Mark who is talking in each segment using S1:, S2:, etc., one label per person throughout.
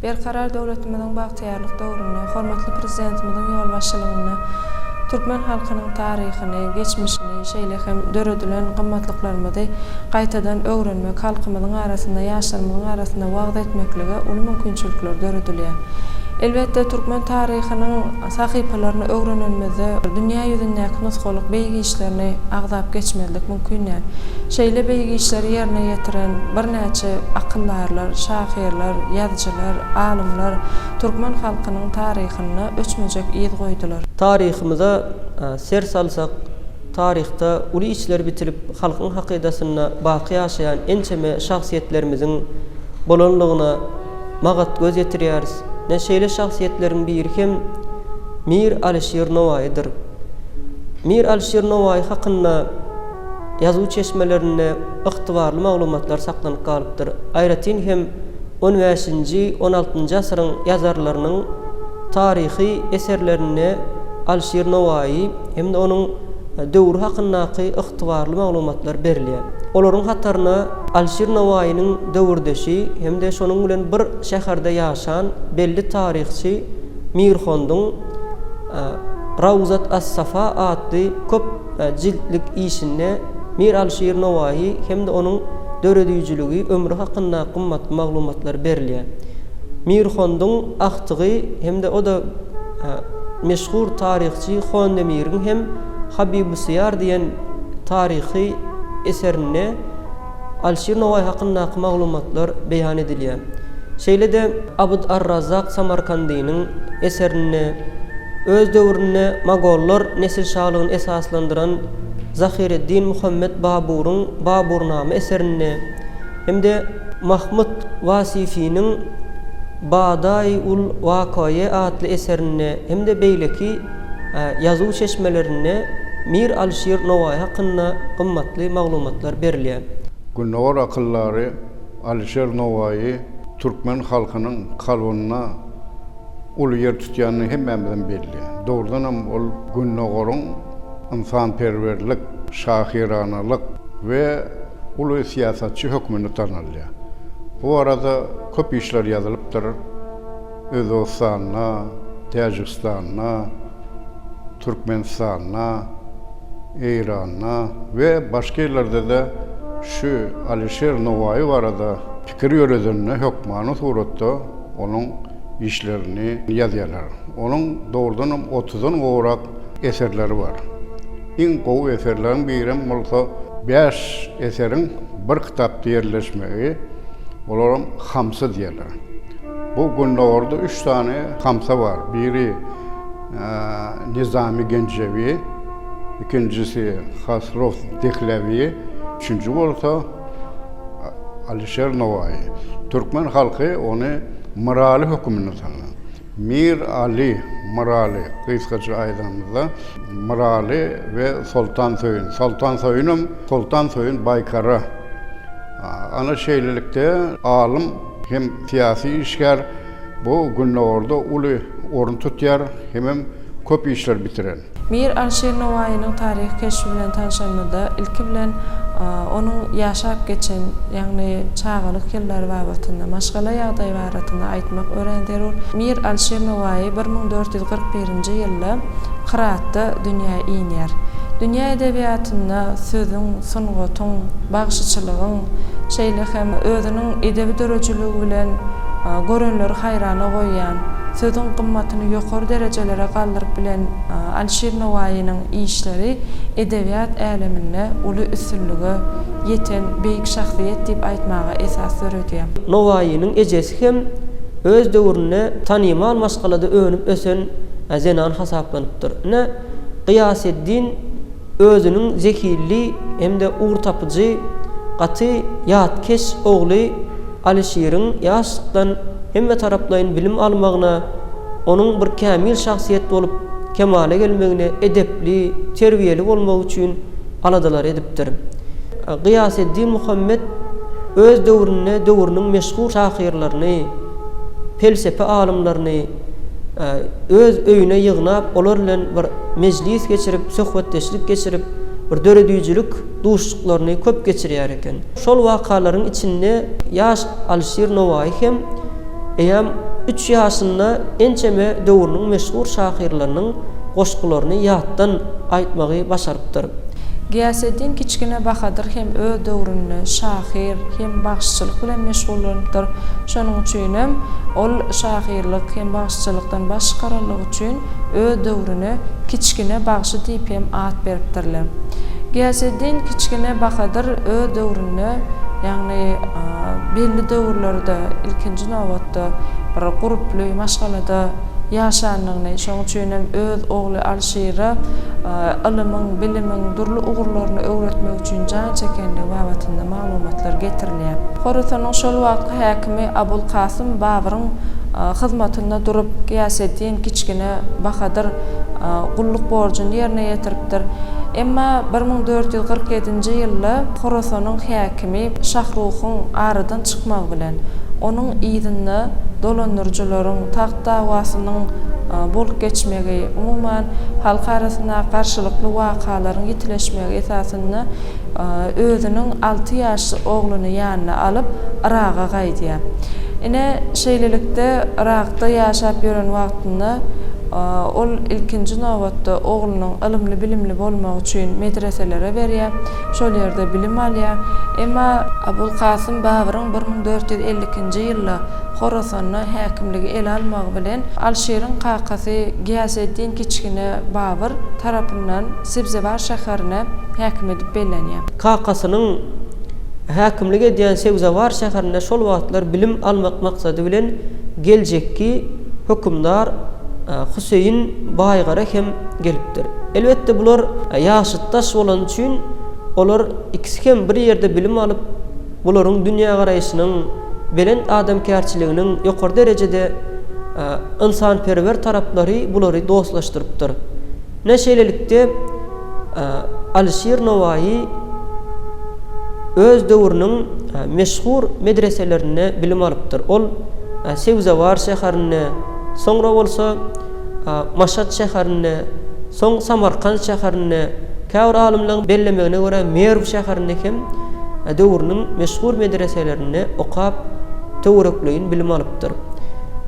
S1: Berkarar döwletimizin bagtyarlyk döwrüne, hormatly prezidentimizin ýol başçylygyna Türkmen halkynyň taryhyny, geçmişini, şeýle hem döredilen gymmatlyklarymyzy gaýtadan öwrenmek, halkymyzyň arasynda, ýaşlarymyzyň arasynda wagt etmeklige uly mümkinçilikler döredilýär. Elbetde Türkmen taryhynyň sahypalaryny öwrenmemizi, dünýä ýüzündäki nusgalyk beýgi işlerini agzap geçmelik mümkin ýa. Şeýle beýgi işleri ýerine ýetiren birnäçe akyllarlar, şahyrlar, ýazgylar, alymlar Türkmen halkynyň taryhyny öçmejek ýyl goýdular.
S2: Taryhymyza ser salsak, taryhda uly işler bitirip halkyň hakydasyna baqy ýaşaýan ençeme şahsiýetlerimiziň bolanlygyna magat göz ýetirýäris. Neşeyle şahsiyetleriň biri hem Mir Alişir Novaýdyr. Mir Alişir Novaý hakynda ýazuw çeşmelerinde ygtybarly maglumatlar saklanyp galypdyr. Aýratyn hem 15-nji 16-njy asyryň ýazarlarynyň taryhy eserlerine Alişir Novaý hem de onuň döwür hakyndaky ygtybarly maglumatlar berilýär. Olaryň hataryna Alişir Novaýynyň döwürdeşi hem de şonuň bilen bir şäherde ýaşan belli taryhçy Mirhondyň Rawzat as-Safa adly köp jildlik işine Mir Alişir Novaý hem de onuň döredüýjüligi, ömrü hakynda gymmatly maglumatlar berilýär. Mirhondyň aktygy hem de o da meşhur taryhçy Xondemir'in hem Habib-ı-Siyar diýen taryhy eserine Alişir Novaý hakyndaky maglumatlar beýan edilýär. Şeýle de Abd ar-Razzaq Samarkandynyň eserine öz döwrüne Mogollar nesil şahlygyny esaslandyran Zahireddin Muhammed Baburyň Baburnama eserine hem de Mahmud Wasifiýnyň Badaýul Waqaýa adly eserine hem de beýleki ýazuw çeşmelerine Mir Alişir Novaý hakynda gymmatly maglumatlar berilýär.
S3: Günnäwar akıllary Alişir Novaý Türkmen halkynyň kalbyna uly ýer tutýanyny hemmemizden belli. Dogrudan hem ol günnäwariň insanperwerlik, şahyranalyk we uly siýasatçy hökmüni tanalýar. Bu arada köp işler ýazylypdyr. Özbekistana, Täjikistana, Türkmenistana, İran'a ve başka yerlerde de şu Alişir Novaý barada pikir ýöredenine hökmany suratda onun işlerini ýazýarlar. Onun doğrudan 30'dan goýrak eserleri var. Iň gowy eserleriň biri bolsa 5 eseriň bir kitapda ýerleşmegi, olaram hamsa diýerler. Bu günnäwerde 3 tane hamsa var. Biri Nizami Gencevi, ikincisi Hasrov Dehlavi, üçüncü bolsa Alişir Novaý. Türkmen halky onu Miraly hökmüne tanlar. Mir Ali Miraly, kıyskaça aýdamyzda Miraly ve Sultan Soýun. Sultan Soýun Baykara. Ana şeýlelikde alym hem siyasi işgär bu günnäwerde uly orun tutýar, hem köp işler bitiren.
S1: Mir Alişir Novaýynyň taryh keşfi bilen tanışanmada ilki bilen onuň ýaşap geçen, ýagny çağalyk ýyllary babatynda, maşgala ýagdaý baratynda aýtmak örendir. Mir Alişir Novaý 1441-nji ýylda Kıraatda dünýäge iňýär. Dünýä edebiýatynda sözüň, sungatyň, bagşyçylygyň, şeýle hem özüniň edebi dörejiligi bilen görenleri haýrana goýýan, sözüň gymmatyny ýokary derejelere galdyryp bilen Alişir Novaýynyň işleri edebiýat äleminde uly üstünlüge ýeten beýik şahsiýet diýip aýtmaga esas öredýär.
S2: Novaýynyň ejesi hem öz döwrüne tanymal maşgalada önüp ösen zenan hasaplanypdyr. Ne Gıyaseddin özünün zekili hem de uğur tapıcı gaty ýatkeş ogly Alişiriň ýaşlykdan hemme taraplaryň bilim almagyna, onuň bir kämil şahsiýet bolup kemale gelmegine edepli, terbiýeli bolmak üçin aladalar edipdir. Gıyaseddin Muhammed öz döwrüne, döwrüniň meşhur şahyrlaryny, felsefe alymlaryny öz öýüne ýygnap, olar bilen bir mejlis geçirip, söhbetdeşlik geçirip, bir döredüýjülük duşluklaryny köp geçirýär eken. Şol wakalaryň içinde ýaş Alişir Novaý hem eýem 3 ýaşynda ençeme döwrüniň meşhur şahyrlarynyň goşgularyny ýatdan aýtmagy başarypdyr.
S1: Giyaseddin Kiçkine Bahadır hem öz döwründe şahyr hem bagşçylyk bilen meşgullanıpdyr. Şonuň üçin ol şahyrlyk hem bagşçylykdan başgaralyk üçin öz döwrüne Kiçkine Bagşy diýip hem at beripdirler. Giyaseddin Kiçkine Bahadır öz döwrüne ýagny belli döwürlerde ilkinji nowatda bir guruply maşgalada ýaşanyny, şoň üçin öz ogly Alşyra ilimiň, bilimiň, durly ugurlaryny öwretmek üçin jan çekenlik babatynda maglumatlar getirilýär. Horasanyň şol wagtky häkimi Abul Kasym Babyryň hyzmatynda durup Giyaseddin Kiçkine Bahadır gulluk borjyny ýerine ýetiripdir. Emma 1447-nji ýylda Horasanyň häkimi Şahruhyň aradan çykmak bilen onuň ýygyny dolandyrjylaryň tagt dawasynyň bolup geçmegi, umuman halk arasynda garşylykly wakalaryň ýitileşmegi esasynda özüniň 6 ýaşly ogluny ýanyna alyp Iraga gaýdýar. Ine şeýlelikde Iragda ýaşap ýören wagtynda ol ilkinji nowatda oglunyň ilimli bilimli bolmak üçin medreselere berýär, şol ýerde bilim alýar. Emma Abul Kasym Babyryň 1452-nji ýylda Horasanyň häkimligi ele almagy bilen Alşyryň kakasy Giyaseddin Kiçkine Babyr tarapyndan Sebzebar şäherine häkim edip bellenýär.
S2: Kakasynyň häkimligi edýän Sebzebar şäherine şol wagtlar bilim almak maksady bilen geljekki hökümdar Huseyin Baýgara hem gelipdir. Elbetde bular ýaşytdaş bolan üçin olar ikisi hem bir ýerde bilim alyp bularyň dünýä garaýyşynyň bilen adamkärçiliginiň ýokary derejede insanperwer taraplary bulary dostlaşdyrypdyr. Näşelelikde Alşyr Nowaý öz döwrüniň meşhur medreselerine bilim alypdyr. Ol Sebzebar şäherine, soňra bolsa Maşat şäherine, soň Samarkand şäherine, käwr alymlaryň bellemegine görä Merw şäherine hem döwrüniň meşhur medreselerine okap töwerekliğin bilim alypdyr.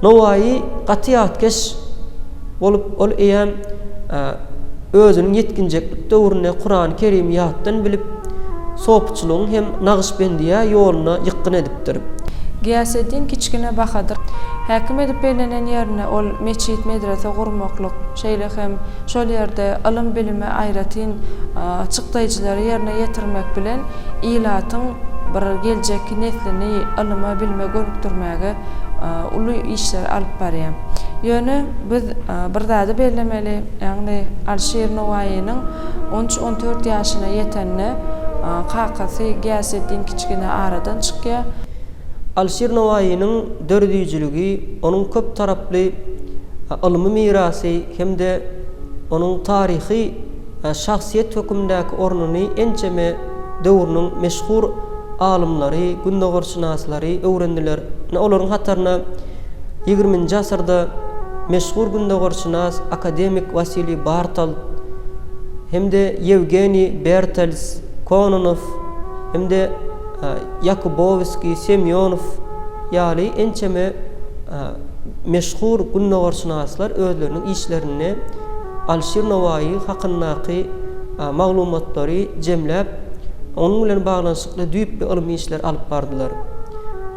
S2: Nowaý gatyatkeş bolup ol eýem özüniň yetkinjeklik döwrüne Kur'an-ı Kerim ýatdan bilip sopçuluğun hem Naqşbendiýa ýoluna ýykyn edipdir.
S1: Giyaseddin Kiçkine Bahadır häkim edip belenen ýerine ol meçit medrese gurmaklyk, şeýle hem şol ýerde ilim bilime aýratyn çykdaýjylary ýerine ýetirmek bilen ilatyň bir geljeki neslini ilime bilime görükdirmäge uly işler alyp barýar. Ýöne biz bir zady bellemeli, ýagny Alşyr Nowaýynyň 13-14 ýaşyna ýetenne kakasy Giyaseddin Kiçkine aradan çykýar.
S2: Alşyr Nowaýynyň dördüýjüligi, onuň köp taraply ilmi mirasy hemde onuň taryhy şahsiýet hökümdäki ornuny ençeme döwrüniň meşhur alymlary, gündogorşynaslary öwrendiler. Olaryň hataryna 20-nji asyrda meşhur gündogorşynas akademik Vasily Bartal hemde Yevgeniy Bertels, Kononov hemde Yakubowski, Semyonov ýaly ençeme meşhur gündogorşynaslar özleriniň işlerini Alşyr Nowaý hakyndaky maglumatlary jemläp onuň bilen baglanşykly düýp ilmi işler alyp bardylar.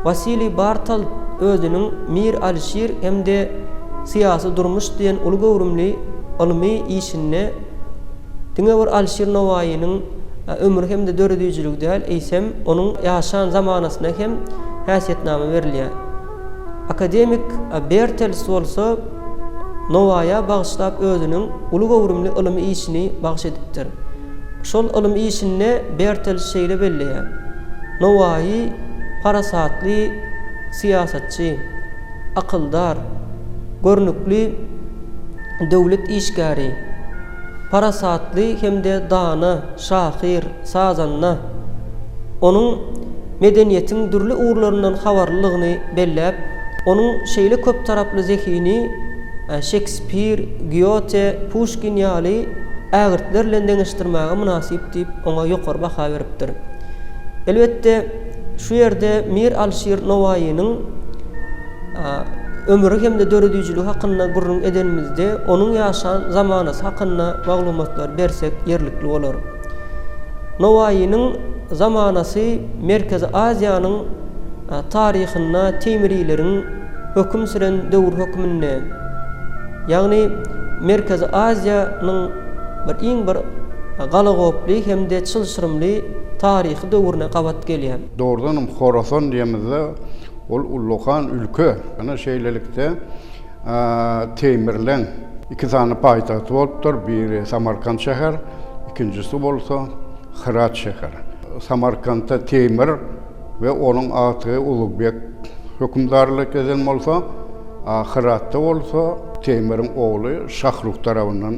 S2: Vasily Bartal özüniň Mir Alşyr hemde syýasy durmuş diýen uly gowrumly ilmi işine diňe bir Alşyr Nowaýynyň ömrü hem de dördüýjülük däl, eýsem onuň ýaşan zamanasyna hem häsiýetname berilýär. Akademik Bertels bolsa Nowaýa bagşlap özüniň uly gowrumly ilmi işini bagş edipdir. Şol ilmi işine Bertels şeýle belleýär. Nowaý parasatly siýasatçy, akyldar, görnükli döwlet işgäri, parasatly hemde dana, şahyr, sazanna. Onuň medeniýetiň durly uğurlaryndan habarlylygyny belläp, onuň şeýle köp taraply zekini Shakespeare, Goethe, Pushkin ýaly ägirtler bilen deňeşdirmäge münasip diýip oňa ýokary baha beripdir. Elbetde şu ýerde Mir Alşyr Nowaýynyň ömrü hem de döredüjülüğü hakynda gurrun edenimizde onun yaşan zamanasy hakynda maglumatlar bersek yerlikli bolar. Nowaýynyň zamanasy Merkezi Aziýanyň taryhyna Temiriýleriň höküm süren döwür hökmünde, ýagny Merkezi Aziýanyň bir galagoply hem de çylşyrymly taryhy döwrüne gabat gelýär.
S3: Doğrudan Horasan diýemizde ol ullukan ülke. Ana şeýlelikde Temirlen iki tane paýtagy bolupdyr. Biri Samarkand şäher, ikincisi bolsa Hırat şäher. Samarkandda Temir ve onun aty Ulubek hökümdarlyk eden bolsa, Hıratda bolsa Temir'in oğlu Şahrukh tarafından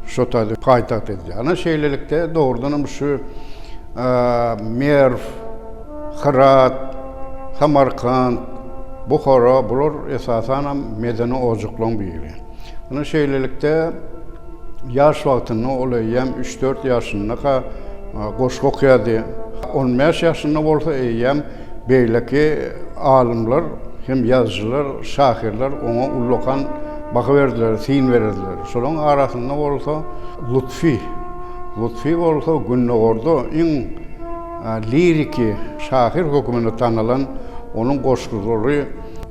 S3: şu tadı payitaht edildi. Ana şeýlelikde doğrudan şu Merv, Hırat, Samarkand, Bukhara bular esasen medeni ojuklaryň biri. Ana şeýlelikde yaş wagtyny olaýam 3-4 ýaşynda goşgy okýady. 15 ýaşynda bolsa eýem beýleki alimler hem yazıcılar, şahirler ona ullukan bakı verdiler, sin verdiler. Şolun arasında bolsa Lutfi bolsa Günnogorda en liriki şahir hökümüne tanılan onun goşgulary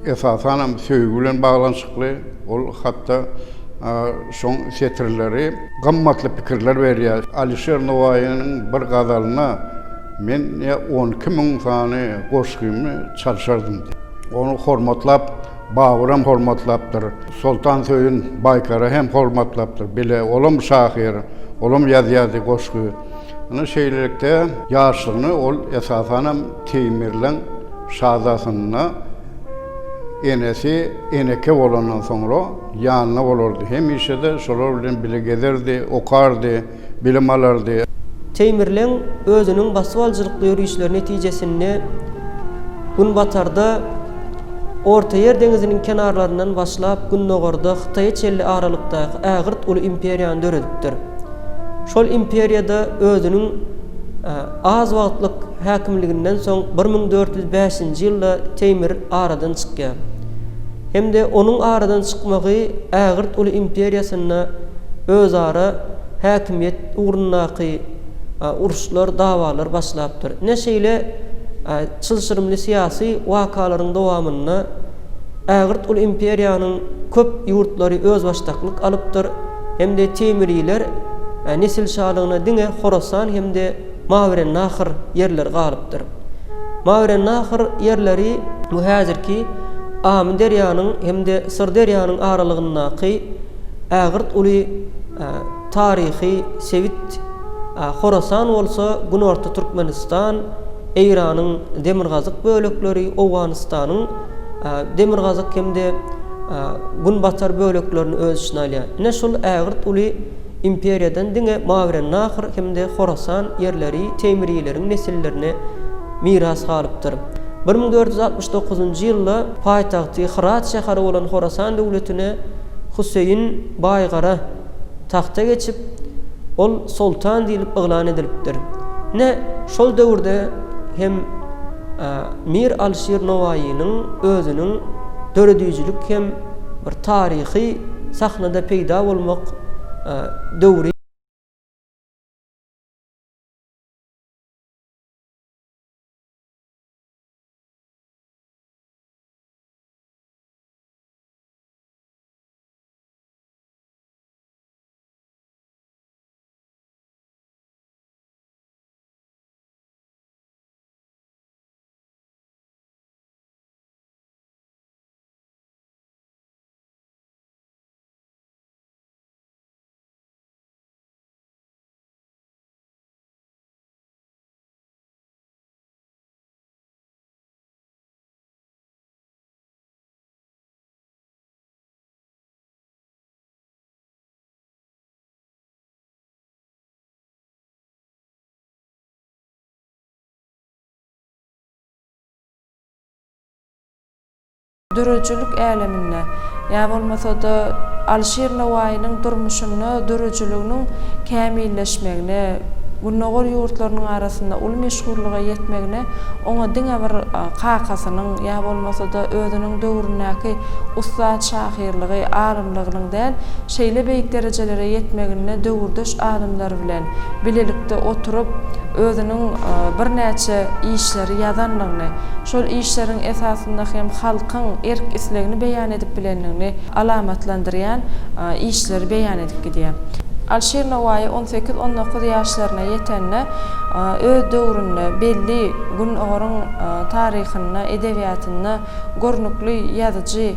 S3: esasen söýgü bilen baglanşykly. Ol hatda şoň setirleri gammatly pikirler berýär. Alisher Nowaýynyň bir gazalyna men 12.000 sany goşgymy çalşardım. Onu hormatlap, Baburam hormatlapdyr. Sultan Söýün Baykara hem hormatlapdyr. Bile olum şahir, olum ýazýady goşgy. Ana şeýlelikde ýaşlygyny ol esasen Temirlen şazasyna eneke bolandan soňra ýanyna bolardy. Hem işede şolar bilen bile gezerdi, okardy, bilim alardy.
S2: Temirlen özünün basywalçylykly ýürüýüşleri netijesinde Gunbatarda Orta Yer deňiziniň kenarlaryndan başlap Günnogorda Hytaýa çelli aralykdaky Ägirt uly imperiýany döredipdir. Şol imperiýada özünün az wagtlyk häkimliginden soň 1405-nji ýylda Temir aradan çykýar. Hem de onun aradan çykmagy Ägirt uly imperiýasyna özara häkimiýet ugrundaky uruşlar, dawalar başlapdyr. Näşeýle çylşyrymly siyasi wakalaryň dowamyna Ägirt uly imperiýanyň köp ýurtlary öz başdaklyk alypdyr. Hem de Temiriýler nesil şalygyna diňe Horasan hem de Maweren-Nahyr yerler galypdyr. Maweren-Nahyr yerleri bu häzirki Amin derýanyň hem de Syr derýanyň aralygyndaky Ägirt uly taryhy Sewit Horasan bolsa Günorta Türkmenistan, Eýranyň demirgazyk bölekleri, Owganystanyň demirgazyk hem de Gunbatar böleklerini öz içine alýar. Ine şol Ägirt uly imperiýadan diňe Maweren-Nahyr hem de Horasan yerleri Temiriýleriň nesillerine miras galypdyr. 1469-njy ýylda paýtagty Hırat şäheri bolan Horasan döwletine Huseýin Baýgara tahta geçip ol sultan diýilip yglan edilipdir. Ne şol döwürde hem Mir Alisher Nowaýynyň özüniň döredüjülük hem bir taryhy sahnada peýda bolmak döwri.
S1: Dürüjülük älemine, ýa bolmasa-da Alisher Nowaýynyň durmuşyny, dürüjülüginiň kämilleşmegine, Günnogor ýurtlarynyň arasynda ul meşgullyga ýetmegine oňa diňe bir kakasynyň ýa bolmasa-da özüniň döwründäki ustad şahyrlygy, alymlygynyň däl şeýle beýik derejelere ýetmegine döwürdeş adamlar bilen bilelikde oturup özüniň birnäçe işleri ýazanlygyny, şol işleriň esasynda hem halkyň erk islegini beýan edip bilenligini alamatlandyrýan işleri beýan edip gidýär. Alişer Nowaý 18-19 ýaşlaryna ýetende öz döwründe belli gün ogyryň taryhyny, edebiýatyny görnükli ýazyjy,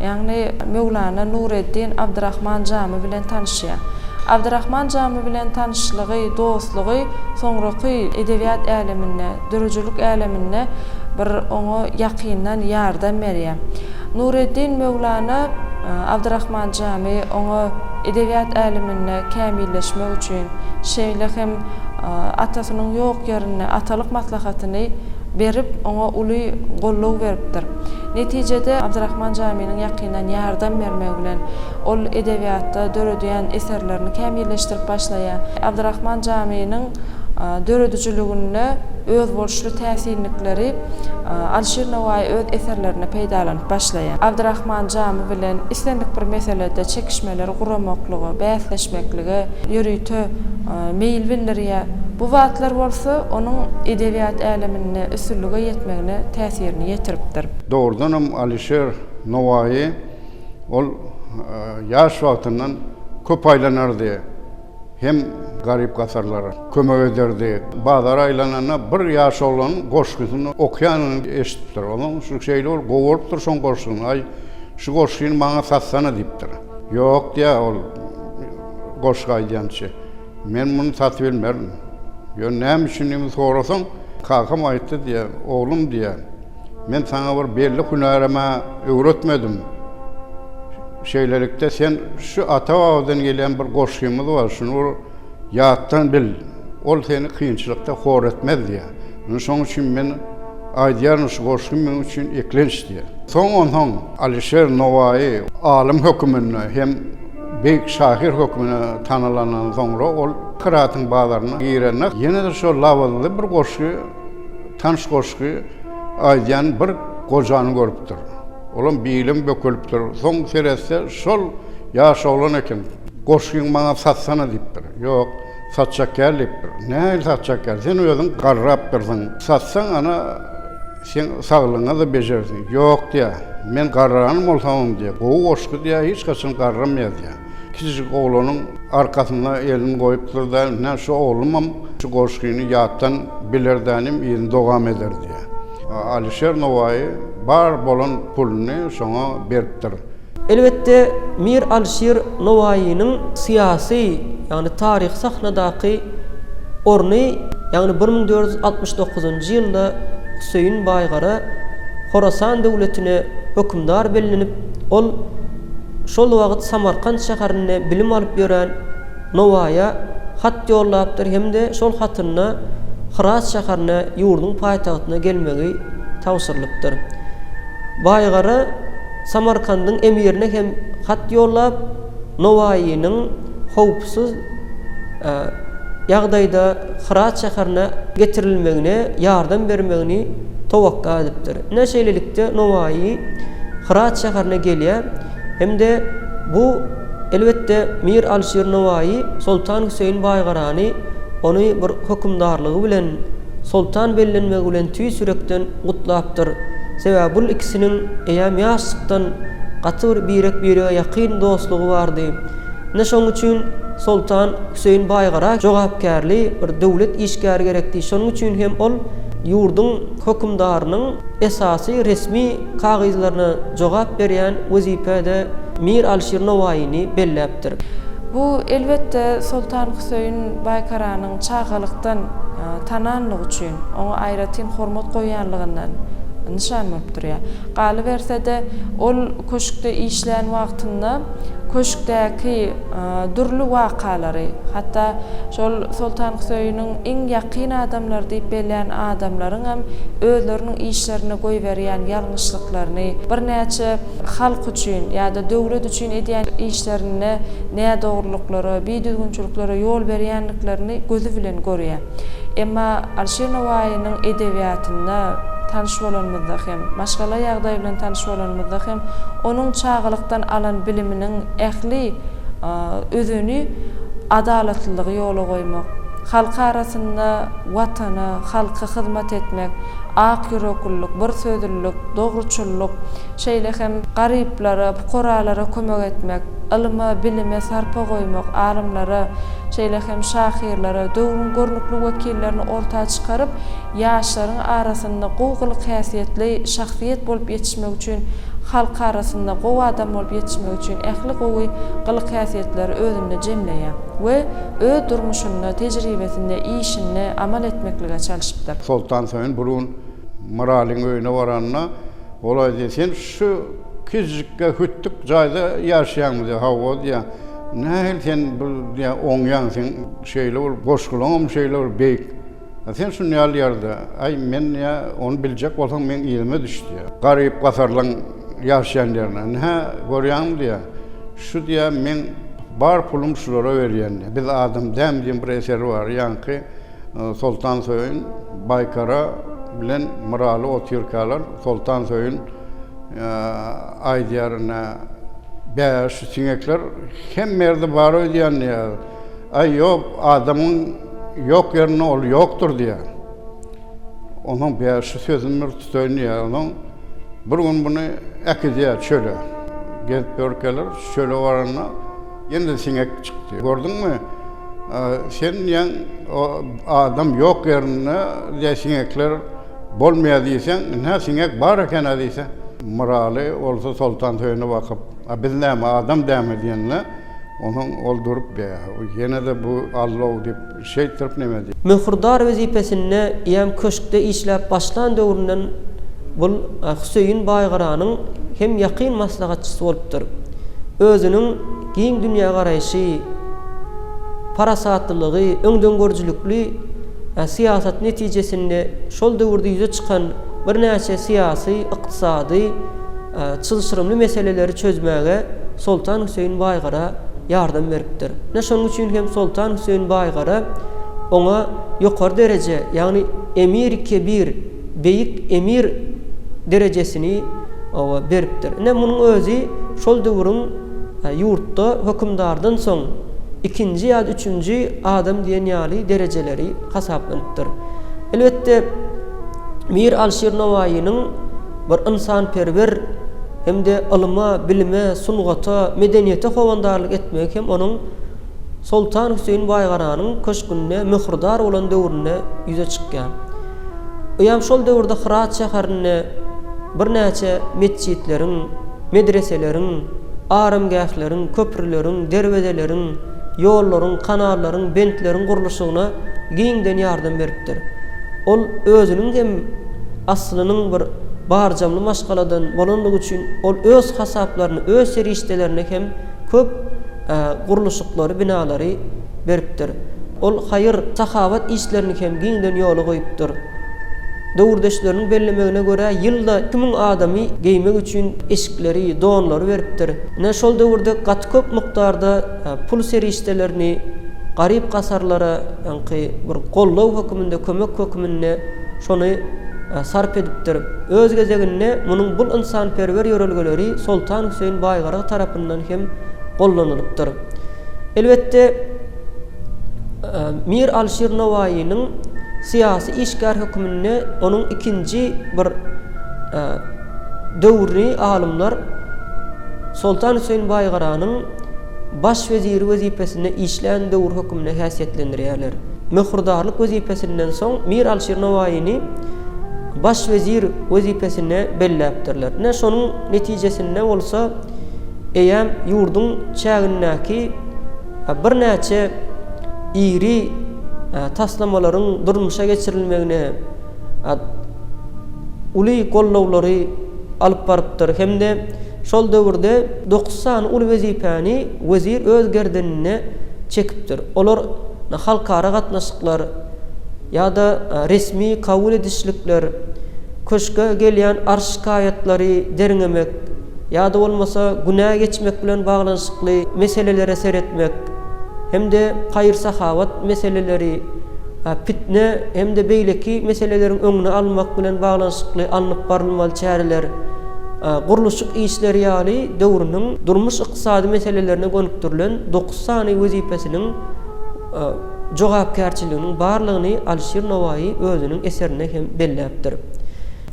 S1: ýagny Mewlana Nureddin Abdurrahman Jamy bilen tanışýar. Abdurrahman Jamy bilen tanışlygy, dostlugy soňraky edebiýat älemine, dörejülük älemine bir oňa ýakyndan ýardam berýär. Nureddin Mewlana Abdurrahman Jamy oňa edebiýat äleminde kämilleşmek üçin şeýle hem atasynyň ýok ýerine atalyk maslahatyny berip oňa uly gollaw beripdir. Netijede Abdurrahman Jamy'nyň ýakyndan ýardam bermegi bilen ol edebiýatda döredýän eserlerini kämilleşdirip başlaýar. Abdurrahman Jamy'nyň döredüjülüginde öz bolşly täsirlikleri Alişer Nowaý öz eserlerine peýdalanyp başlaýar. Abdurrahman Jamy bilen islendik bir meselede çekişmeleri guramaklygy, bäsleşmekligi, ýürüýte meýil bildirýär. Bu wagtlar bolsa onuň edebiýat älemine üstünlüge ýetmegine täsirini ýetiripdir.
S3: Doğrudanam Alişer Nowaý ol ýaş wagtyndan köp aýlanardy. Hem garip gasarlara kömek ederdi. Bazar aylanana bir ýaş olan goşgysyny okýanyny eşitipdir. Onuň şu şeýle ol gowarypdyr şoň goşgyny. Ay şu goşgyny maňa satsana diýipdir. Ýok diýär ol goşgy aýdýançy. Men muny satyp bilmerim. Ýa näme üçin sorasaň, kakam aýtdy diýär, oglum diýär. Men sana bir belli hünärime öwretmedim. Şeylerlikte sen şu ata-babadan gelen bir goşgymyz var, şunu ýatdan bil. Ol seni kynçylykda hor etmez diýär. Şoň üçin men aýdýaryn şu goşgym men üçin eklenç diýär. Soňdan Alişer Nowaý alim hökümine hem beýik şahyr hökümine tanalanan soňra ol kıraatın bağlaryna girenek ýene de şol lawazly bir goşgy, tanış goşgy aýdýan bir gojany görüpdir. Olam bilim bökülüpdir. Soň seretse şol ýaş oglan eken. Goşgyň maňa satsana diýipdir. Ýok, satjak gelipdir. Näme satjak gel? Sen özüň garrap birdiň. Satsaň ana sen saglygyňa da bejersiň. Ýok diýär. Men garranyň bolsam diýär. Gowy goşgy diýär, hiç gaçan garramýar diýär. Kiçik oglanyň arkasyna elini goýupdyr da, "Nä şu oglumam şu goşgyny ýatdan bilerdenim, ýeni dogam eder" diýär. Alişer Nowaý bar bolan pulny şoňa beripdir.
S2: Elbette Mir Alişer Nowaýynyň syýasy, ýagny taryh sahnadaky orny, ýagny 1469-njy ýylda Hüseýin Baýgara Horasan döwletine hökümdar bellenip, ol şol wagt Samarkand şäherine bilim alyp beren Nowaýa hat ýollapdyr hemde şol hatyna Hıras şäherine ýurduň paýtagtyna gelmegi tawsyrlypdyr. Baýgara Samarkandyň emirine hem hat ýollap Nowaýynyň howpsuz ýagdaýda Hıras şäherine getirilmegine ýardam bermegini towakka edipdir. Näşeýlelikde Nowaý Hıras şäherine gelýär. Hemde bu elbette Mir Alişer Nowaý Sultan Hüseýin Baýgarany onu bir hökümdarlygy bilen sultan bellenmegi bilen tüý sürekden gutlapdyr. Sebäbi bu ikisiniň eýam ýaşlykdan gaty birek bire ýakyn dostlugy bardy. Ne şoň üçin Sultan Hüseýin Baýgara jogapkärli bir döwlet işgäri gerekdi. Şoň üçin hem ol ýurduň hökümdarynyň esasy resmi kagyzlaryna jogap berýän wezipede Mir Alişer Nowaýyny belläpdir.
S1: Bu elbette Sultan Hüseýin Baýgaranyň çağalykdan tananlygy üçin, oňa aýratyn hormat goýanlygyndan nişan bolup durýar. Galy bersede ol köşkde işleýän wagtynda köşkdäki durly wakalary, hatda şol Sultan Hüseýiniň iň ýakyn adamlar diýip belän adamlaryň hem özleriniň işlerine goý berýän ýalňyşlyklaryny, bir näçe halk üçin ýa-da döwlet üçin edýän işlerine näme dogrulyklary, biýdüzgünçilikleri ýol berýänliklerini gözü bilen görýär. Emma Alşer Nowaýynyň edebiýatyna tanış bolanmazda hem, başgala ýagdaý bilen tanış bolanmazda hem, onuň çağılykdan alan biliminiň ähli özüni adalatlylygy ýola goýmak, halka arasynda watana, halka hyzmat etmek, ak ýüreklilik, bir sözlülük, dogruçulluk, şeýle hem garyplara, fuqaralara kömek etmek, ilme, bilime sarpa goýmak, alimlara, şeýle hem şahirlara, döwrüň görnükli wekillerini ortağa çykaryp, ýaşlaryň arasynda gowgylyk häsiýetli şahsiýet bolup ýetişmek üçin, halk arasynda gowy adam bolup ýetişmek üçin ähli gowy gylyk häsiýetleri özünde jemleýär we öz durmuşynda, tejribesinde, işinde amal etmeklige çalışypdyr.
S3: Sultan Hüseýin burun Miralyň öýüne baranna olay desen şu kizikge hüttük jaýda ýaşaýanmyz hawa diýär. Nähil sen bu diýär oňýan sen şeýle bol boşgulaňam şeýle bol beýik. Sen şunu ýalýardy. Ay men ýa onu biljek bolsaň men ýerime düşdi. Garyp gasarlaň ýaşaýanlarna nä görýärmi diýär. Şu diýär men bar pulum şulara berýän. Biz adam däm diýen bir eseri bar. Ýa-ni Sultan Hüseýin Baykara bilen Miraly otyrkalar Sultan Hüseýin aýdýaryna bäş siňekler hem merde bar öýdýän ýa. Ay ýok adamyň ýok ýerine ol ýokdur diýär. Onuň bäş sözüni tutýan ýa. Onuň bir gün bunu äkidýär şöyle. Gelip görkeler şöyle barana ýene siňek çykdy. Gördüňmi? Sen ýan adam ýok ýerine siňekler bolmaýar diýsen, nä siňek bar eken diýsen, Miraly olsa Sultan Hüseýine bakyp, biz näme adam däme diýenler, onuň oldurup berýär. Ýene de bu Allah diýip şeýtirip näme diýip.
S2: Mührdar wezipesinde ýa-ni köşkde işläp başlan döwründen bul Hüseýin Baýgaranyň hem ýakyn maslahatçysy bolupdyr. Özüniň giň dünýä garaýşy, parasatlylygy, öňden görjülükli siýasat netijesinde şol döwürde ýüze çykan bir näçe siýasy, ykdysady, çylşyrymly meseleleri çözmäge Sultan Hüseýin Baýgara ýardam beripdir. Ne şonuň üçin hem Sultan Hüseýin Baýgara oňa ýokary derece, ýagny emir kebir, beýik emir derejesini beripdir. Ne munyň özü şol döwrüň ýurtda hökümdardan soň ikinji ýa üçünji adam diýen ýaly derejeleri hasaplanypdyr. Elbetde Mir Alşer Nowaýynyň bir insanperwer hemde ilme, bilime, suňgata, medeniýete howandarlyk etmek hem onuň Sultan Hüseýin Baýgaranyň köşkünde mührdar bolan döwrüne ýüze çykýan. Ýa şol döwürde Hirat şäherine bir näçe mescitleriň, medreseleriň, aramgähleriň, köprüleriň, derwezelerin, ýollaryň, kanallaryň, bentleriň gurulşygyna giňden ýardam beripdir. Ol özüniň hem aslynyň bir barjamly maşgaladan bolanlygy üçin ol öz hasaplaryny, öz serişdelerini hem köp gurulşyklary, binalary beripdir. Ol haýyr, sahawat işlerini hem giňden ýola goýupdyr. Döwürdeşleriniň bellemegine görä ýylda 2000 adamy geýmek üçin eşikleri, donlary beripdir. Ne şol döwürde gat köp mukdarda pul serişdelerini garyp gasarlara, ýa-ni bir gollaw höküminde, kömek höküminde şonu sarp edipdir. Öz gezeginde munyň bul insanperwer ýörelgeleri Sultan Hüseýin Baýgara tarapyndan hem gollanylypdyr. Elbetde Mir Alşer Nowaýynyň siyasi işgär hökümine onuň ikinji bir döwrüni alimler Sultan Hüseýin Baýgaranyň baş weziri wezipesinde işleýän döwür hökümine häsiýetlendirýärler. Mühürdarlyk wezipesinden soň Mir Alşer Nowaýyny baş wezir wezipesine belläpdirler. Ne şonuň netijesinde bolsa eýem ýurdun çägindäki bir näçe iri taslamalaryň durmuşa geçirilmegine uly gollawlary alyp barypdyr. Hemde şol döwürde 90 uly wezipäni wezir öz gerdenine çekipdir. Olar halkara gatnaşyklar ýa-da resmi kabul edişlikler, köşke gelýän arş şikayatlary deriňemek ýa-da bolmasa günah geçmek bilen baglanyşykly meselelere seretmek, hemde haýyr-sahawat meseleleri, fitne hemde beýleki meseleleriň öňüne almak bilen baglanyşykly alınıp barylmaly çäreler, guruluşyk işleri ýaly döwrüniň durmuş ykdysady meselelerine gönükdirilen 9 sany wezipesiniň jogapkärçiliginiň barlygyny Alişer Nowaý özüniň eserine hem belläpdir.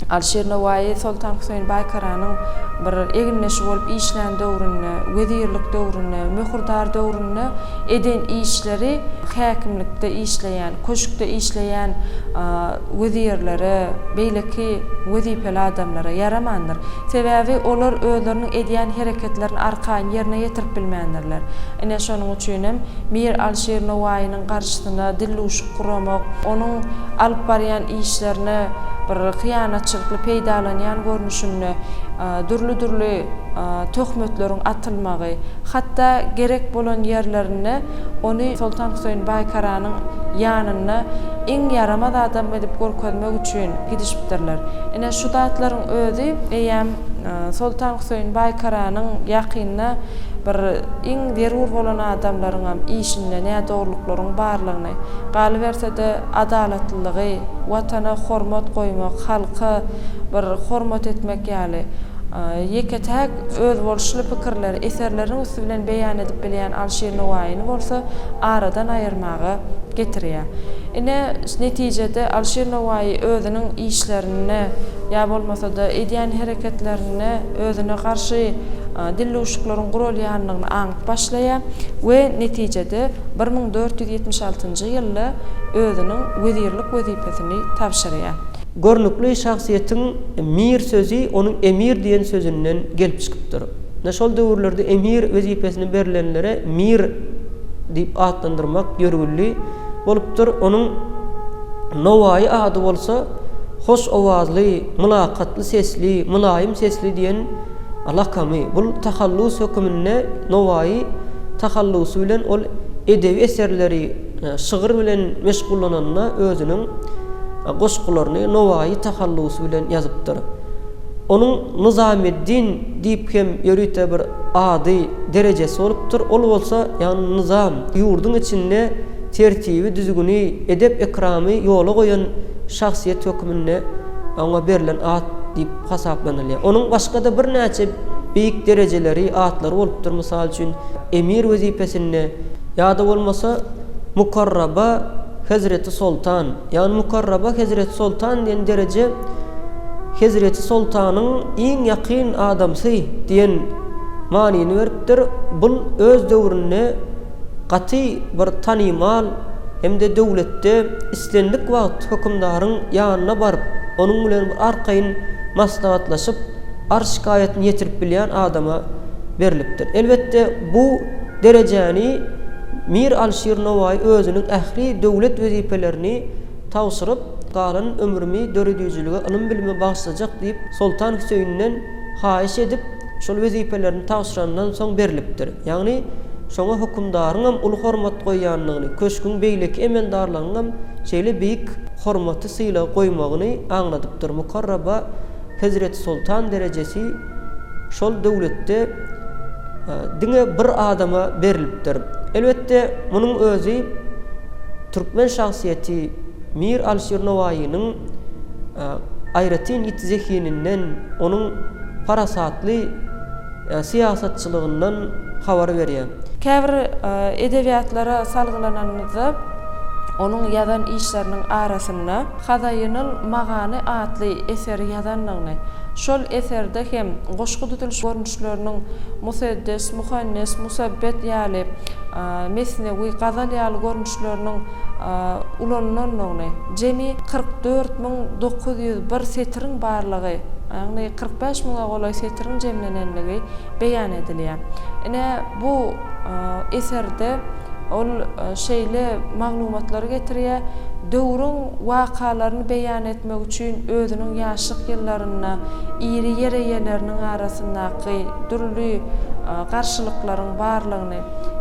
S1: Alişer Nowaý Sultan Hüseyin Baykaranyň bir eginleşi bolup işlän döwrüne, wezirlik döwrüne, möhürdar döwrüne eden işleri häkimlikde işleýän, köşkde işleýän wezirlere, beýleki wezipeli adamlara yaramandyr. Sebäbi olar özleriniň edýän hereketlerini arkaň ýerine ýetirip bilmändirler. Ene şonuň üçin hem Mir Alişer Nowaýynyň garşysyna dilluşyk guramak, onuň alyp barýan işlerini bir hyýanatçylykly peýdalanýan görnüşünde dürli töhmetleriň atylmagy, hatda gerek bolan ýerlerine onu Sultan Hüseyin Baykaranyň ýanyna iň yaramaz adam edip görkezmek üçin gidişipdirler. Ene şu zatlaryň özü eýem Sultan Hüseyin Baykaranyň ýakynyna bir iň derur bolan adamlaryň hem işinde näme dogrulyklaryň barlygyny, galy bersede adalatlylygy, watana hormat goýmak, halka bir hormat etmek ýaly ýeketäk öz bolşuly pikirleri, eserleriň üstü bilen beýan edip bilýän Alişer Nowaýyny bolsa aradan aýyrmagy getirýär. Ine netijede Alişer Nowaý özüniň işlerine ýa bolmasa da edýän hereketlerine özüne garşy dilluşyklaryň gurulýanlygyny aňyp başlaýar we netijede 1476-njy ýylda özüniň wezirlik wezipesini tapşyrýar.
S2: Görnükli şahsiýetiň Mir sözü onun emir diýen sözünden gelip çykypdyr. Şol döwürlerde emir wezipesini berilenlere Mir diýip adlandyrmak ýörgülli bolupdyr. Onuň Nowaý ady bolsa hoş owazly, mülakatly sesli, mülayim sesli diýen alakamy. Bul tahallus hökmünde Nowaý tahallus bilen ol edebi eserleri şygyr bilen meşgullananna özüniň goşgularyny Nowaý tahallus bilen ýazypdyr. Onuň Nizameddin diýip hem ýörüte bir ady derejesi bolupdyr. Ol bolsa ýani nizam, ýurduň içinde tertibi, düzgüni, edep ekramy ýola goýan şahsiýet hökmünde oňa berilen ad diýip hasaplanylýar. Onuň başga da bir näçe beýik derejeleri, atlary bolupdyr. Mysal üçin emir wezipesinde ýa-da bolmasa Mukarraba Hazreti Sultan, yani Mukarraba Hazreti Sultan diýen derece Hazreti Sultanyň iň ýakyn adamsy diýen manyny beripdir. Bul öz döwrüne gaty bir tanymal hemde döwletde islendik wagt hökümdaryň ýanyna baryp onuň bilen bir arkaýyn maslahatlaşyp arş şikaýatyny ýetirip bilýän adama berilipdir. Elbetde bu derejäni Mir Alişer Nowaý özüniň ähli döwlet wezipelerini tawsyryp galan ömrümi döredüjiligi ilim bilime bagşlajak diýip Sultan Hüseyinden haýyş edip şol wezipelerini tawsyrandan soň berilipdir. Ýagny şoňa hökümdaryň hem uly hormat goýanlygyny, köşküň beýleki emendarlaryň hem şeýle beýik hormaty syla goýmagyny aňladypdyr. Mukarraba Hazreti Sultan derejesi şol döwletde diňe bir adama berilipdir. Elbette munyň özü Türkmen şahsiýeti Mir Alişer Nowaýynyň aýratyn ýetizekininden, onuň parasatly siýasatçylygyndan habar berýär.
S1: Käbir edebiýatlara salgylananynda onuň ýazan işleriniň arasynda Hazaýynul Magany adly eser ýazanlygyny, şol eserde hem goşgu tutuluş görnüşleriniň museddes, muhannes, musabbet ýaly mesnewi, gazal ýaly görnüşleriniň ulananyny jemi 44.901 setriň barlygy, ýagny 45.000 golay setriň jemlenenligi beýan edilýär. Ene bu eserde ol şeýle maglumatlary getirýär döwrüň wakalaryny beýan etmek üçin özüniň ýaşlyk ýyllaryna iri ýereýeleriniň arasyndaky durly garşylyklaryň barlygyny,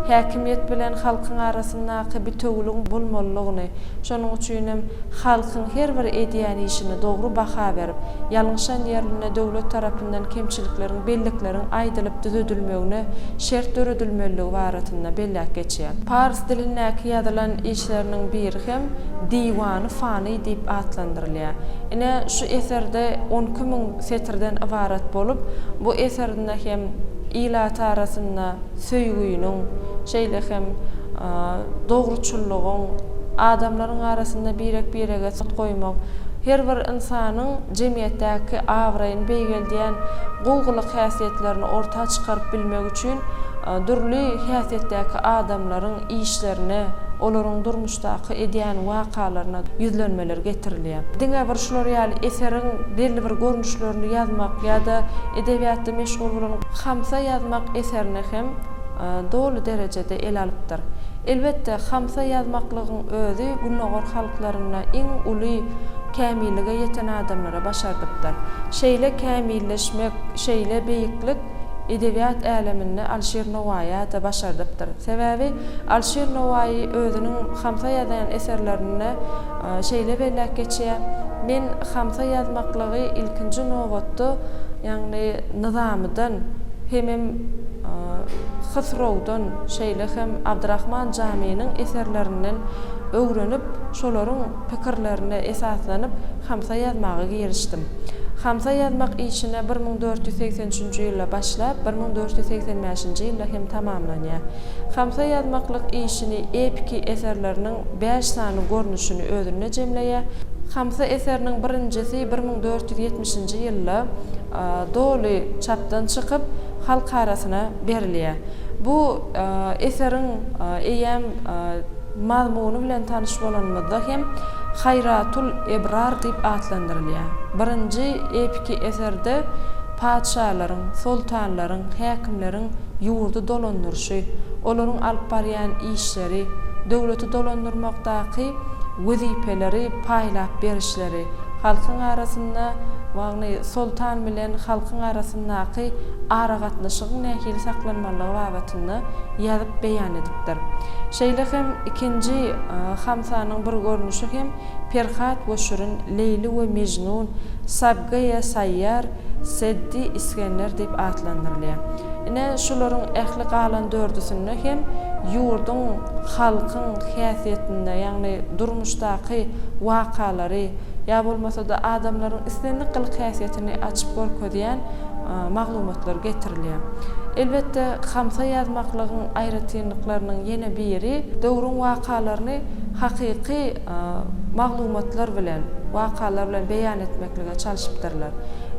S1: häkimiýet bilen halkyň arasyndaky bütewlüň bolmalygyny, şonuň üçin hem halkyň her bir edýän işini dogry baha berip, ýalňyşan ýerlerine döwlet tarapyndan kemçilikleriň, bellikleriň aýdylyp düzedilmegine şert döredilmeligi baratynda bellek geçýär. Pars dilindäki ýazylan işleriniň biri hem Diwan-ı Fany diýip atlandyrylýar. Ine şu eserde 12.000 setirden ibarat bolup, bu eserde hem ilat arasynda söýgüýüniň, şeýle hem dogruçullugyň, adamlaryň arasynda birek-birege sut goýmak, her bir insanyň jemgyýetdäki awraýyn beýgeldiýän gowgulyk häsiýetlerini ortağa çykaryp bilmek üçin durly häsiýetdäki adamlaryň işlerini, olaryň durmuşdaky edýän wakalaryna ýüzlenmeler getirilýär. Diňe bir şular ýaly eseriň belli bir görnüşlerini ýazmak ýa-da edebiýatda meşgul bolan hamsa ýazmak eserine hem dolu derecede el alypdyr. Elbetde hamsa ýazmaklygyň özü günnägör halklaryna iň uly kämillige ýeten adamlara başardypdyr. Şeýle kämilleşmek, şeýle beýiklik edebiýat äleminde Alşir Nowaýa da başardypdyr. Sebäbi Alşir Nowaý özüniň hamsa ýazan eserlerine şeýle bellek geçýär. Men hamsa ýazmaklygy ilkinji nowatda, ýagny nizamydan hem Hysrowdan, şeýle hem Abdurrahman Jami'niň eserlerinden öwrenip, şolaryň pikirlerine esaslanyp hamsa ýazmagy girişdim. Hamsa ýazmak işine 1483-nji ýylda başlap 1485-nji ýylda hem tamamlanýar. Hamsa ýazmaklyk işini epiki eserleriniň 5 sany görnüşini özüne jemleýär. Hamsa eseriniň birincisi 1470-nji ýylda doly çapdan çykyp halk arasyna berilýär. Bu eseriň eýem mazmuny bilen tanyş bolanmazda hem Hayratul Ebrar diýip atlandyrylýar. Birinji epiki eserde padşalaryň, sultanlaryň, häkimleriň ýurdu dolandyrşy, olaryň alyp barýan işleri, döwleti dolandyrmakdaky wezipeleri paýlap berişleri, halkyň arasynda wagny sultan bilen halkyň arasyndaky ara gatnaşygyň nähili saklanmalygy babatynda ýazyp beýan edipdir. Şeýle hem ikinji hamsanyň bir görnüşi hem Ferhat we Şirin, Leyli we Mejnun, Sabgaya Sayyar, Seddi İskender diýip atlandyrylýar. Ine şolaryň ähli galan dördüsinde hem ýurdun, halkyň häsiýetinde, ýagny durmuşdaky wakalary ýa bolmasa da adamlaryň islenlik gylyk häsiýetini açyp görkezýän maglumatlar getirilýär. Elbetde hamsa ýazmaklygyň aýratynlyklarynyň ýene biri döwrüň wakalaryny hakyky maglumatlar bilen, wakalar bilen beýan etmeklige çalyşypdyrlar.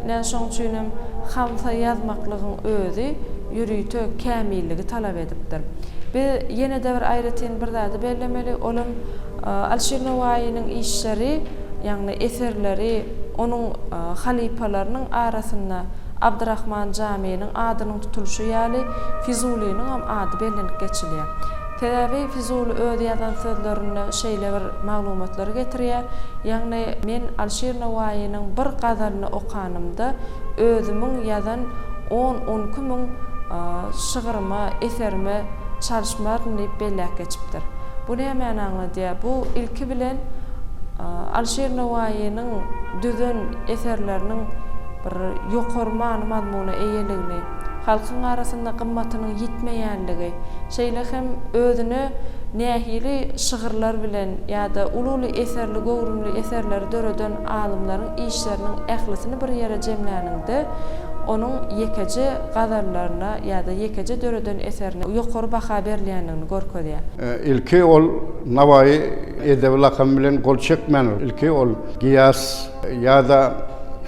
S1: Näme şoň üçin hem hamsa ýazmaklygyň özü ýürüýte kämilligi talap edipdir. Bir ýene de bir aýratyn bir zady bellemeli, olam Alşir Nowaýynyň işleri, ýagny eserleri, onuň halipalarynyň arasynda Abdurrahman Jami'niň adynyň tutulşy ýaly Fizuli'niň hem ady bellenip geçilýär. Sebäbi Fizuli öz ýazan sözlerine şeýle bir maglumatlar getirýär. Ýagny men Alşir Nowaýynyň bir gazalyny okanymda özümiň ýazan 10-12 min şygyryma, eserime çalyşmalarym diýip bellek geçipdir. Bu näme aňladýar? Bu ilki bilen Alşir Nowaýynyň düzen eserleriniň bir ýokarman mazmuny eýeligini, halkyň arasynda gymmatynyň ýitmeýänligi, şeýle hem özüne nähili şygyrlar bilen ýa-da ululy eserli, gowrumly eserler döreden alymlaryň işleriniň ählisini bir ýere jemläninde onuň ýekece gazarlaryna ýa-da ýekece döreden eserine ýokary baha berilýändigini görkezýär.
S3: İlki ol Nowaý edebi lakam bilen gol çekmän. İlki ol Giyas ýa-da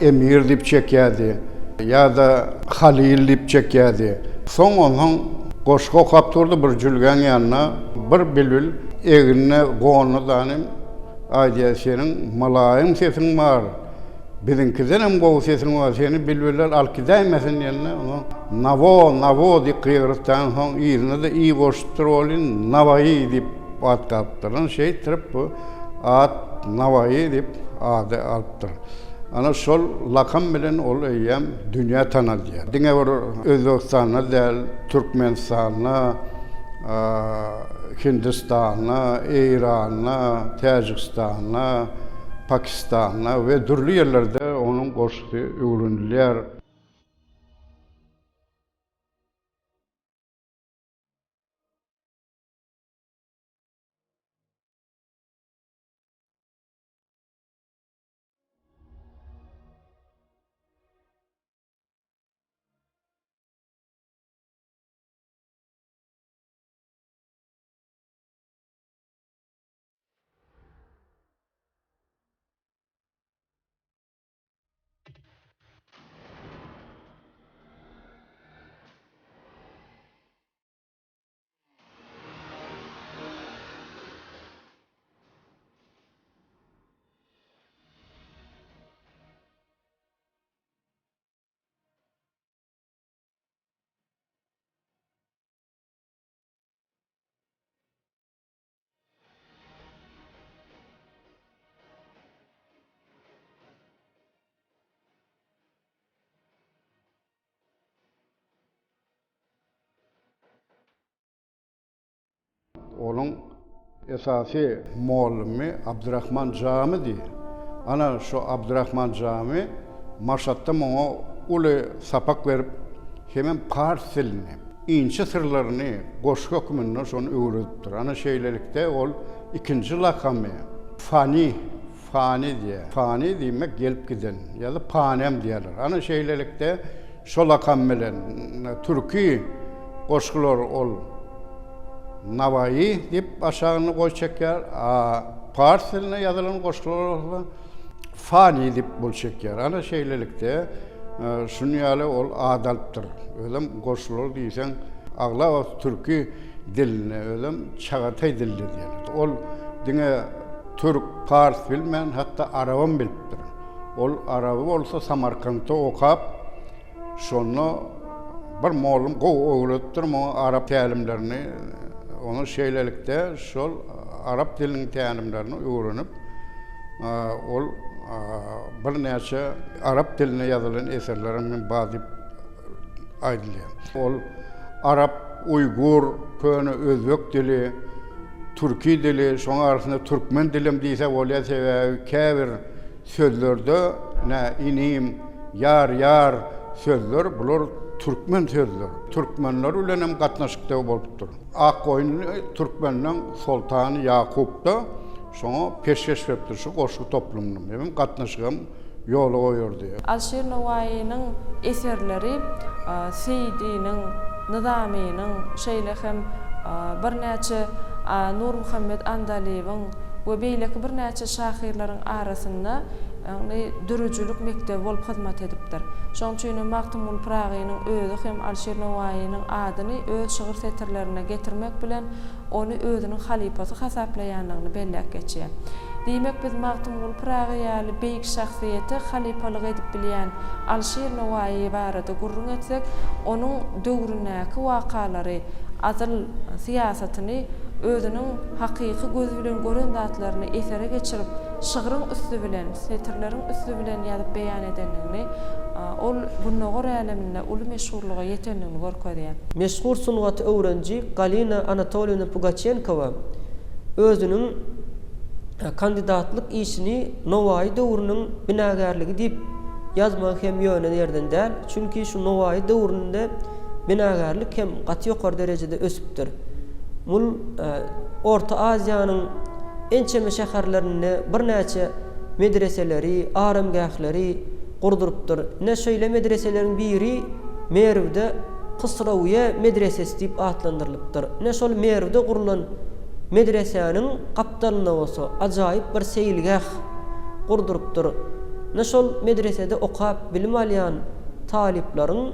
S3: Emir diýip çekýärdi, ýa-da Halil diýip çekýärdi. Soň onuň goşgo kapturdy bir jülgen ýanyna bir bilbil egine gonu danym aýdýar senin malaýym sesiň bar. Bizinkiden hem gowy sesiň bar, seni bilbiller alkydaýmasyn ýanyna Navo diýip gyrystan soň ýerine de iyi boşupdyr bolyn Nowaý diýip at kapdyran şey tirip bu at Navayi dip adı alıptır. Ana şol lakam bilen ol eýem dünýä tanalýar. Diňe bir Özbekistana däl, Türkmenistana, Hindistana, İran'a, Tacikistana, Pakistan'a ve türlü yerlerde onun goşgy öwründiler. Onun esası muallimi Abdurrahman Cami diye. Ana şu Abdurrahman Cami Maşat'ta ona ulu sapak verip hemen Pars dilini, ince sırlarını, goşku hükmünü şonu öğrettir. Ana şeylerlikte ol ikinci lakamı Fani diye. Fani demek gelip giden ya da panem diyorlar. Ana şeylerlikte şu lakam bilen Türkiye goşkular ol Navayi dip aşağını koy çeker. Pars diline yazılan goşkular Fani dip bul çeker. Ana şeylerlikte şunu yali ol adalptır. Öyle goşkular diysen ağla o Türkiye diline öyle Çağatay dilli diyorlar. Ol dine Türk, Pars bilmen hatta Arabın biliptir. Ol Arabı olsa Samarkand'da okap şonu bir moğlum öğrettir mu Arap təlimlerini onun şeylerlikte şol Arap dilinin təlimlerini öğrenip ol bir neçe Arap diline yazılan eserlerin bazı aydılıyor. Ol Arap, Uygur, Köyünü, Özbek dili, Türkiye dili, şoň arasynda Türkmen dilim diýse bolýar sebäbi käbir sözlerde ne inim, yar sözler bular Türkmen sözler. Türkmenler bilen hem gatnaşykda bolupdyr. Akkoýun Türkmenden Sultany Yakup da şoňa peşkeş beripdir şu goşgu toplumyny. Hem gatnaşygam ýoly goýurdy.
S1: Alşir Nowaýynyň eserleri Seydi'nin, Nizamy'nyň şeýle hem bir näçe Nur Muhammed Andaliýewiň we beýleki bir näçe şahyrlaryň arasynda dürüjülük mektebi bolup hyzmat edipdir. Şoň üçin Magtumul Pragynyň özü hem Alşir Nowaýynyň adyny öz şygyr setirlerine getirmek bilen onu özüniň halipasy hasaplaýanlygyny belläp geçýär. Diýmek biz Magtumul Pragy ýaly beýik şahsiýeti halipalyk edip bilýän Alşir Nowaýy barada gurrun etsek, onuň döwründäki wakalary, azyl siýasatyny özüniň hakyky göz bilen gören zatlaryny esere geçirip şygyryň üstü bilen, setirleriň üstü bilen ýazyp beýan edenligini ol bunnagar aleminde uly meşhurlyga ýetenligini görkezýär.
S2: Meşhur sungat öwrenji Galina Anatolievna Pugachenkova özüniň kandidatlyk işini Nowaýy döwrüniň binagarlygy diýip ýazmak hem ýöne ýerden däl. Çünki şu Nowaýy döwründe binagarlyk hem gaty ýokary derejede ösüpdir. Mul Orta Aziýanyň ençeme şäherlerinde bir näçe medreseleri, aramgahları gurdurypdyr. Ne şeýle medreseleriň biri Merwde Kysrawiýe medresesi diýip atlandyrylypdyr. Ne şol Merwde gurulan medresenin kaptanına olsa ajaýyp bir seýilgah gurdurypdyr. Ne şol medresede okap bilim alýan talipleriň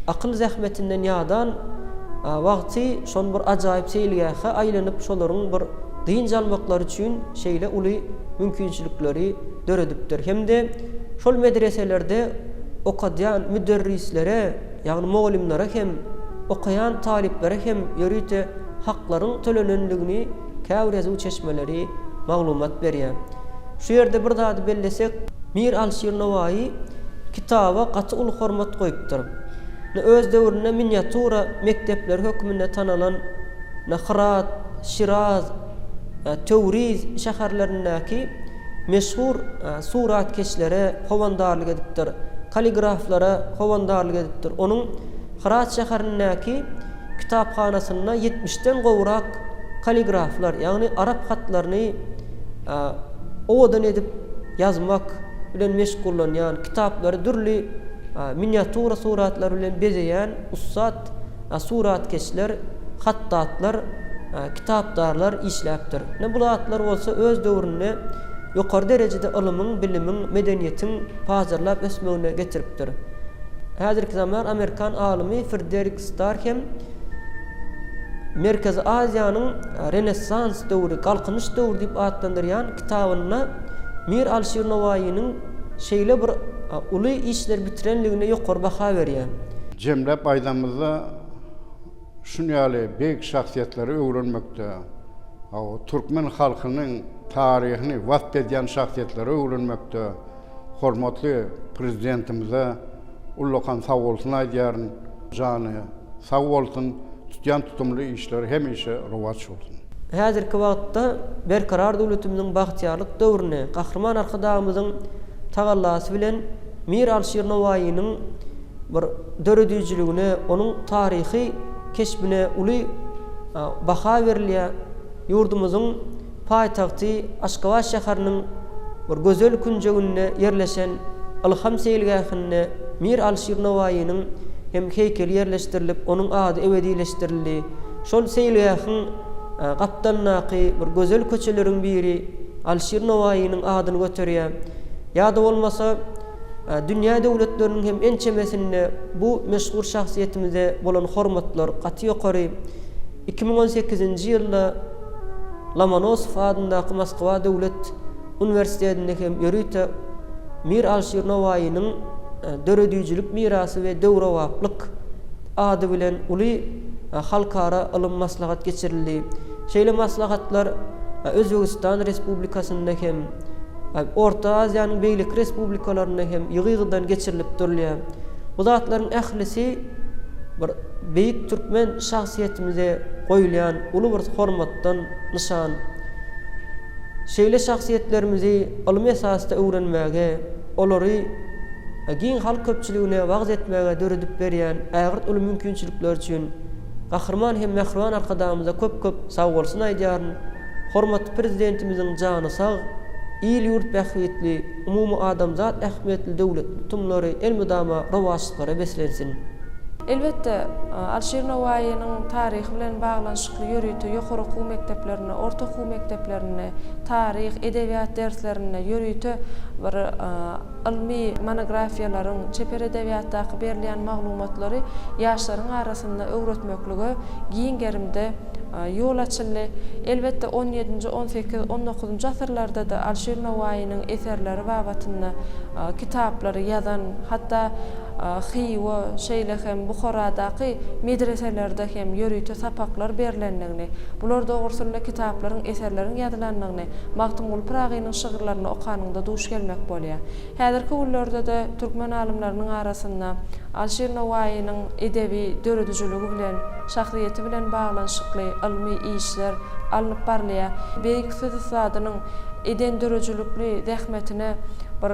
S2: akyl zähmetinden ýadan wagty şol bir ajaýyp seýilgaha aýlanyp şolaryň bir dyn jalmaklary üçin şeýle uly mümkinçilikleri döredipdir. Hemde şol medreselerde okadýan müderrislere, ýagny muallimlere hem okayan taliplere hem ýörüte haklaryň tölenenligini käwrezu çeşmeleri maglumat berýär. Şu yerde bir zady bellesek, Mir Alşir Nowai kitaba gaty ul hormat goýupdyr. Öz döwründe miniatura mektepler hökmünde tanalan Herat, Şiraz, Tewriz şäherlerindäki meşhur suratkeşlere howandarlyk edipdir. Kaligraflara howandarlyk edipdir. Onun Herat şäherindäki kitapxanasyna 70'den gowrak kaligraflar, ýagny arap hatlaryny owadan edip yazmak bilen meşgullanýan, kitaplary türli miniatura suratlar bilen bezeýän ussat suratkeşler, hattatlar, kitapdarlar işläpdir. Bu zatlar bolsa öz döwrüne ýokary derejede ilimiň, bilimiň, medeniýetiň pazarlap ösmegine getiripdir. Häzirki zaman Amerikan alimy Frederick Stark hem Merkezi Aziýanyň Renessans döwri, galkynyş döwri diýip adlandyrýan kitabyna Mir Alşir Nowai'nin şeýle bir uly işler bitirenligine ýokary baha berýär.
S3: Cemlep aýdamyzda şunýaly beýik şahsiýetleri öwrenmekde, Türkmen halkynyň taryhyny wasp edýän şahsiýetleri öwrenmekde, hormatly prezidentimize Ullukan sag bolsun aýdýaryn, jany sag bolsun, tutýan tutumly işleri hemişe rowaç bolsun.
S2: Häzirki wagtda berkarar döwletimiziň bagtyarlyk döwrüne, gahrman arkadağymyzyň tagallasy bilen Mir Alşir Nowai'nin bir döredüjligine, onuň taryhy keşbine uly baha berilýär. Ýurdumyzyň paýtagty Aşgabat şäheriniň bir gözel künjeginde yerleşen Ilham seýilgähine Mir Alşir Nowai'nin hem heykeli yerleştirilip, onuň ady ebedileştirildi. Şol seýilgähiň gapdannaky bir gözel köçeleriň biri Alşir Nowai'nin adyny göterýär. Ýa-da bolmasa dünýä döwletleriniň hem en çemesinde bu meşhur şahsiýetimize bolan hormatlar gaty ýokary. 2018-nji ýylda Lomonosov adyndaky Moskwa Döwlet Uniwersitetinde hem ýörüýte Mir Alşir Nowai'nin döredüjilik mirasy we döwrewaplyk ady bilen uly halkara ilim maslahat geçirildi. Şeýle maslahatlar Özbegistan Respublikasynda hem Orta Aziýanyň beýlik respublikalarynda hem ýygydan geçirilip durýar. Bu zatlaryň ählisi bir beýik türkmen şahsiýetimize goýulan uly bir hormatdan nişan. Şeýle şahsiýetlerimizi ilim esasda öwrenmäge, olary giň halk köpçüligine wagt etmäge döredip berýän ägirt uly mümkinçilikler üçin gahrman hem mehriban arkadağymyza köp sag bolsun aýdýaryn. Hormatly prezidentimiziň jany sag, il ýurt bähwetli, umumy adamzat ähmiýetli döwlet tutumlary elmydama rowaçlyklara beslensin.
S1: Elbette Alşir Nowai'nin taryhy bilen baglanşykly ýörüýti ýokary okuw mekdeplerine, orta okuw mekdeplerine, taryh, edebiýat derslerine ýörüýti bir ilmi monografiýalaryň, çeper edebiýatdaky berilýän maglumatlary ýaşlaryň arasynda öwretmekligi giň gerimde ýol açyldy. Elbette 17-nji, 18-nji, 19-njy asyrlarda da Alşir Nowai'nin eserleri babatynda kitaplary ýazan, hatda Xiwa, şeýle hem Buharadaky medreselerde hem ýörüýte sapaklar berilendigini, bular dogrusyna kitaplaryň, eserleriň ýazylandygyny, Magtymgul Pragynyň şygyrlaryny okanynda duş gelmek bolýar. Häzirki günlerde de türkmen alimläriniň arasynda Alşir Nowai'nin edebi döredüjiligi bilen, şahsiýeti bilen baglanşykly ilmi işler alınıp barlýar. Beýik söz sadynyň eden dörejilikli zähmetine bir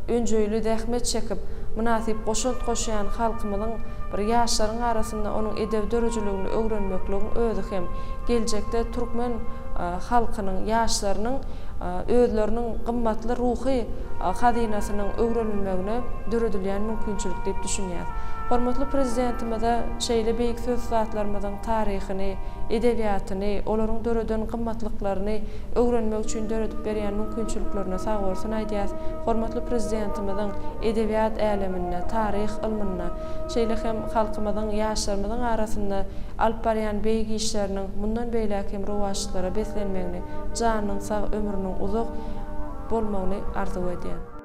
S1: öňjüýlü zähmet çekip münasip goşunt goşýan halkymyzyň bir ýaşlaryň arasynda onuň edeb dörejiligini öwrenmekligiň özü hem geljekde türkmen halkynyň, ýaşlarynyň özleriniň gymmatly ruhy hazinasynyň öwrenilmegine döredilýän mümkinçilik diýip düşünýär. Hormatly prezidentimize şeýle beýik söz zatlarymyzyň taryhyny, edebiýatyny, olaryň döreden gymmatlyklaryny öwrenmek üçin döredip berýän mümkinçiliklerine sag bolsun aýdýar. Hormatly prezidentimiziň edebiýat älemine, taryh ilmine, şeýle hem halkymyzyň, ýaşlarymyzyň arasynda alyp barýan beýik işleriniň mundan beýleki hem rowaçlyklara beslenmegini, janynyň sag, ömrüniň uzak bolmagyny arzu edýär.